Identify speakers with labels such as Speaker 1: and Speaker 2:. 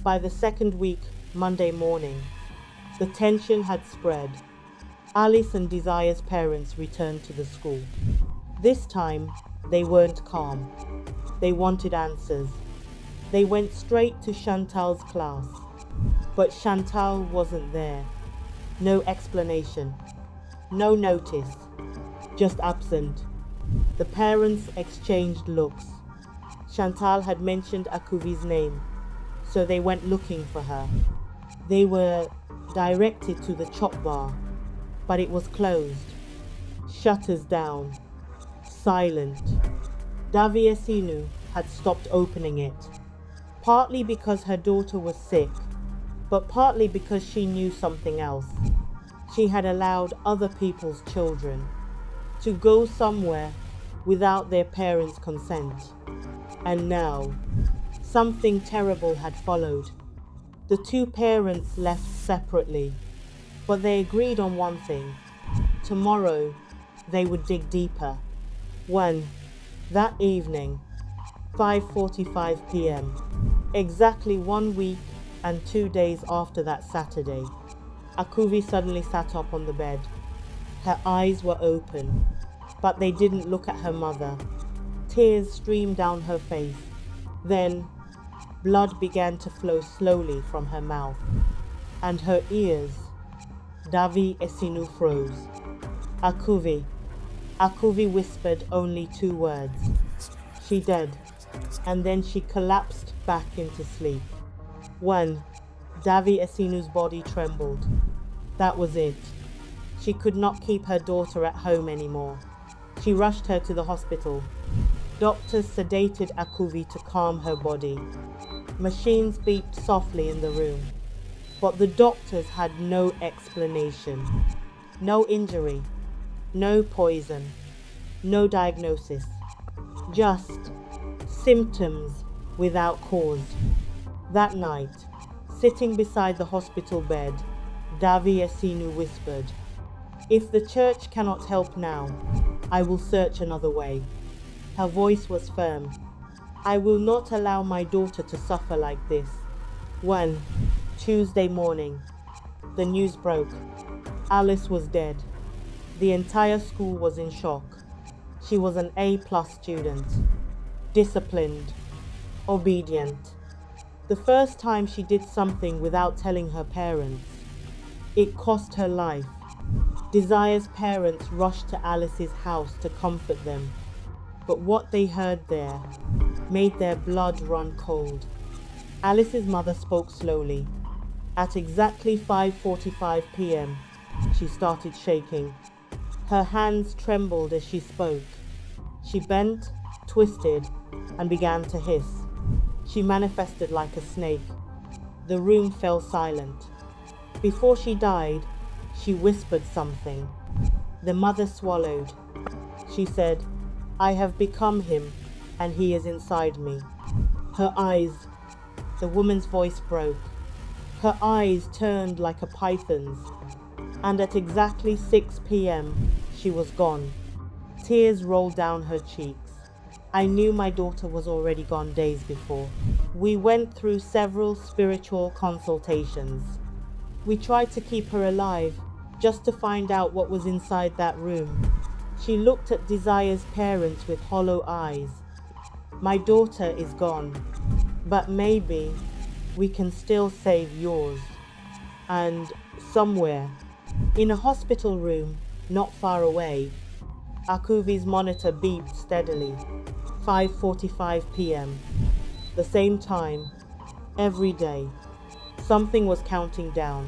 Speaker 1: By the second week, Monday morning, the tension had spread. Alice and Desire's parents returned to the school. This time, they weren't calm. They wanted answers. They went straight to Chantal's class. But Chantal wasn't there. No explanation. No notice. Just absent. The parents exchanged looks. Chantal had mentioned Akuvi's name, so they went looking for her. They were directed to the chop bar, but it was closed. Shutters down. Silent. Davia Sinu had stopped opening it, partly because her daughter was sick, but partly because she knew something else. She had allowed other people's children to go somewhere without their parents' consent. And now, something terrible had followed. The two parents left separately, but they agreed on one thing. Tomorrow, they would dig deeper. When, that evening, 5:45 p.m., exactly 1 week and 2 days after that Saturday, Akuvi suddenly sat up on the bed. Her eyes were open, but they didn't look at her mother. Tears streamed down her face. Then, blood began to flow slowly from her mouth, and her ears. Davi Esinu froze. Akuvi. Akuvi whispered only 2 words. She dead. And then she collapsed back into sleep. When Davi Esinu's body trembled. That was it. She could not keep her daughter at home anymore. She rushed her to the hospital. Doctors sedated Akuvi to calm her body. Machines beeped softly in the room. But the doctors had no explanation. No injury. No poison. No diagnosis. Just symptoms without cause. That night, sitting beside the hospital bed, Davi Esinu whispered, "If the church cannot help now, I will search another way." Her voice was firm. "I will not allow my daughter to suffer like this." When, Tuesday morning, the news broke. Alice was dead. The entire school was in shock. She was an A+ student, disciplined, obedient. The first time she did something without telling her parents, it cost her life. Desire's parents rushed to Alice's house to comfort them, but what they heard there made their blood run cold. Alice's mother spoke slowly. At exactly 5:45 p.m., she started shaking. Her hands trembled as she spoke. She bent, twisted, and began to hiss. She manifested like a snake. The room fell silent. Before she died, she whispered something. The mother swallowed. She said, "I have become him, and he is inside me." Her eyes, the woman's voice broke. Her eyes turned like a python's, and at exactly 6 p.m., she was gone. Tears rolled down her cheeks. I knew my daughter was already gone days before. We went through several spiritual consultations. We tried to keep her alive, just to find out what was inside that room. She looked at Desire's parents with hollow eyes. "My daughter is gone, but maybe we can still save yours." And somewhere, in a hospital room not far away, Akuvi's monitor beeped steadily. 5:45 p.m. The same time, every day, something was counting down.